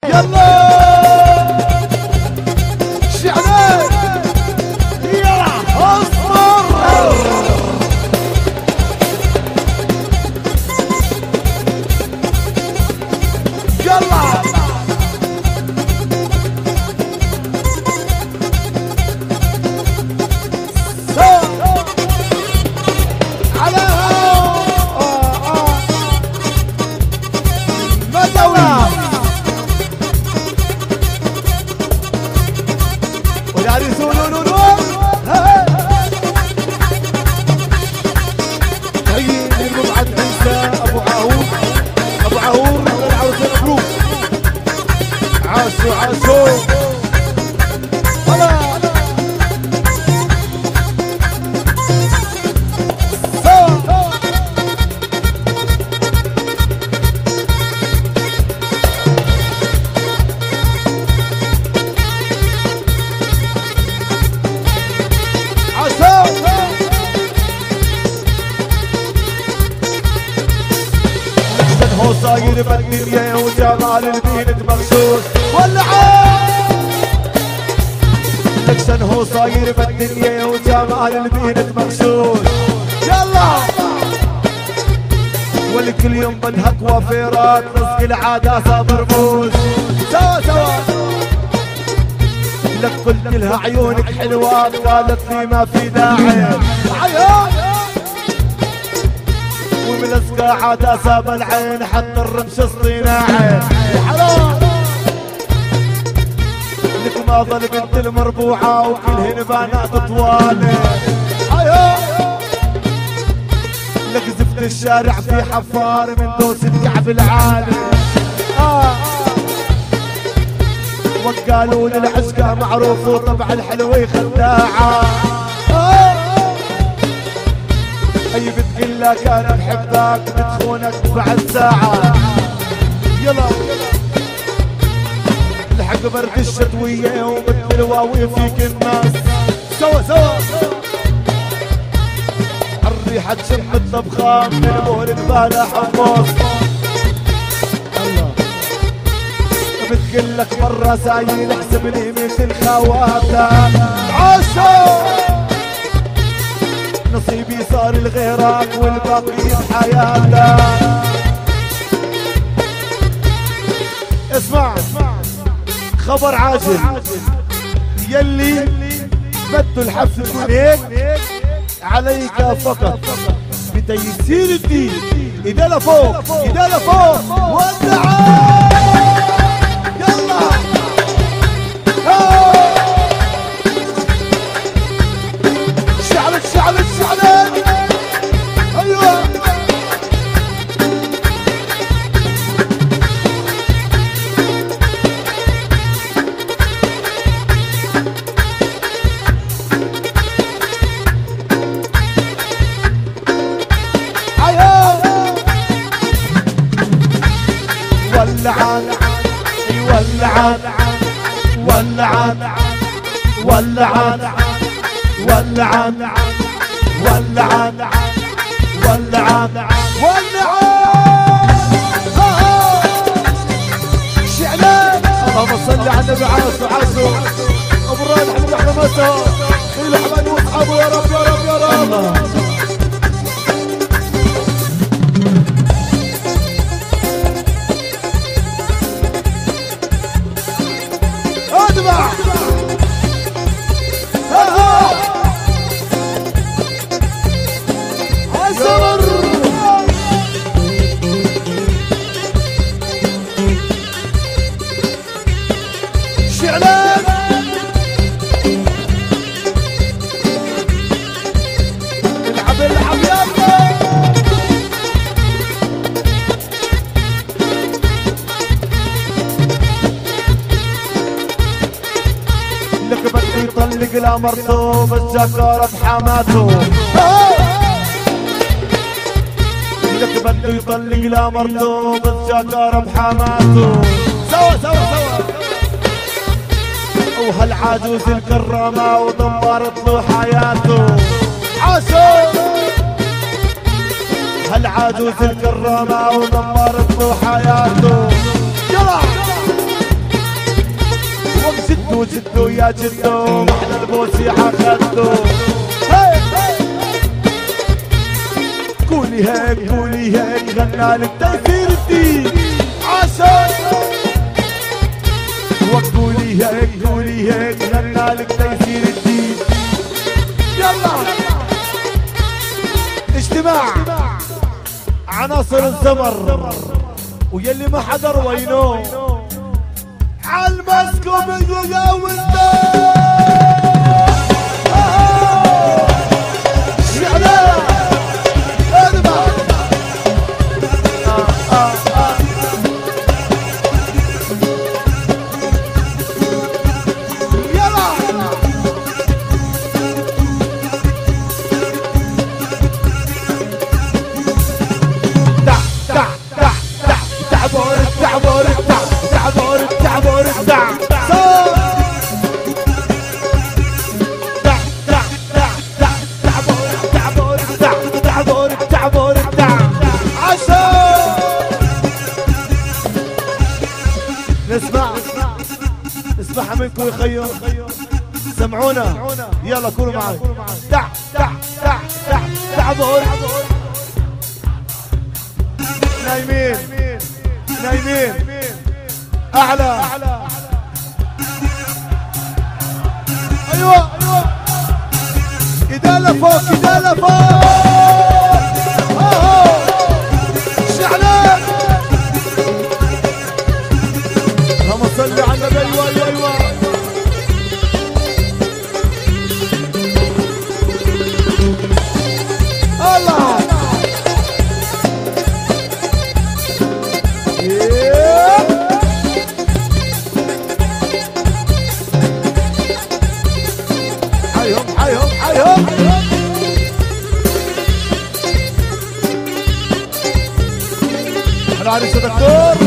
يلا شعلان يلا اصبر يلا صاير بالدنيا وجمال البيت مغشوش ولعان لكشن هو صاير بالدنيا وجمال البيت مغشوش يلا والكل يوم بنهك وفيرات رزق العادة صابر بوش سوا سوا لك قلت لها عيونك حلوات قالت لي ما في داعي عيون وملزقة عادة ساب العين حتى الرمش الصناعي حرام لك ما ظل بنت المربوعة وكلهن بنات طوالي لك زفت الشارع في حفار من دوس الكعب العالي وقالوا للعشقة معروف وطبع الحلوة خداعة اي بتقول لك انا بحبك بتخونك بعد ساعة يلا الحق برد الشتوية ومثل الواوي فيك الناس سوا سوا الريحة تشم الطبخان من بول بلا حمص الله بتقول لك مرة سايل احسبني مثل خواتك عاشق نصيبي صار لغيرك والباقي بحياتك اسمع خبر عاجل يلي بدو الحفل تكون هيك عليك فقط بتيسير الدين ايدا لفوق ايدا لفوق ولعان يلا شعلت ايوه ولعان ولعان ولعان ولعان ولعان ولعان ولعان ولعان شعلان اللهم صل على النبي عاسو ابو الرايح حبيبي احلى مسا الى حبايبي واصحابه يا رب يا رب يا رب ادمع شعلان العب يلا لك بدي يطلق لا مرطوب الجكارة بحماته لك بده يطلق لا مرطوب الجكارة بحماته سوا سوا سوا وهالعجوز الكرامة ودمرت له حياته عاشق هالعجوز الكرامة ودمرت له حياته يلا وجدو يا جدو احنا البوسي اخذتو. قولي هيك قولي هيك غنى لك تأثير الدين عاشق. وقولي هيك قولي هيك غنى لك تأثير الدين. يلا اجتماع عناصر الزمر ويلي ما حضر وينه عالمسكم يا ولدان. نسمعها منكم يا خيو سمعونا يلا كونوا معي. تع تع تع تع تعبوا نايمين نايمين اعلى ايوه كده لفوق كده لفوق. شعلان اللهم صل على النبي. ايوه ايوه الله حيهم حيهم حيهم. احنا عريس دكتور